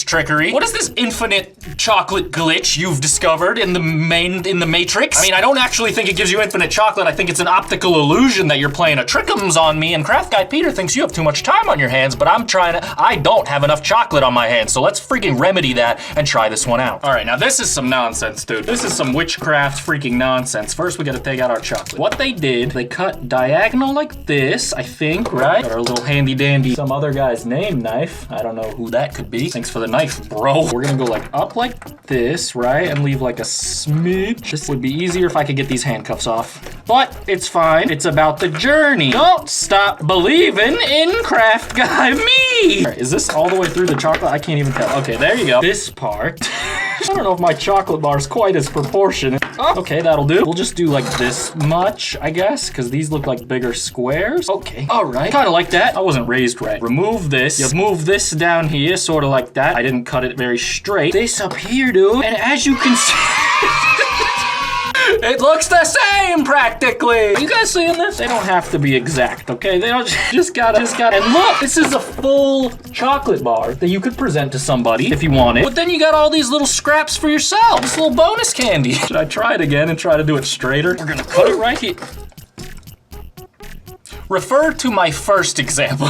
trickery. What is this infinite chocolate glitch you've discovered in the Matrix? I mean, I don't actually think it gives you infinite chocolate. I think it's an optical illusion that you're playing a trickums on me, and Craft Guy Peter thinks you have too much time on your hands, but I don't have enough chocolate on my hands, so let's freaking remedy that and try this one out. All right, now this is some nonsense, dude. This is some witchcraft freaking nonsense. First, we gotta take out our chocolate. What they did, they cut diagonal like this, I think, right? Got our little handy dandy, some other guy's name knife. I don't know who that could be. Thanks for the knife, bro. We're gonna go like up like this, right? And leave like a smidge. This would be easier if I could get these handcuffs off. But it's fine. It's about the journey. Don't stop believing in Craft Guy Me. All right, is this all the way through the chocolate? I can't even tell. Okay, there you go. This part. I don't know if my chocolate bar is quite as proportionate. Oh, okay, that'll do. We'll just do like this much, I guess, because these look like bigger squares. Okay, all right. Kind of like that. I wasn't raised right. Remove this. You move this down here, sort of like that. I didn't cut it very straight. This up here, dude. And as you can see... It looks the same, practically. Are you guys seeing this? They don't have to be exact, okay? They don't just gotta, and look, this is a full chocolate bar that you could present to somebody if you wanted. But then you got all these little scraps for yourself. This little bonus candy. Should I try it again and try to do it straighter? We're gonna cut it right here. Refer to my first example.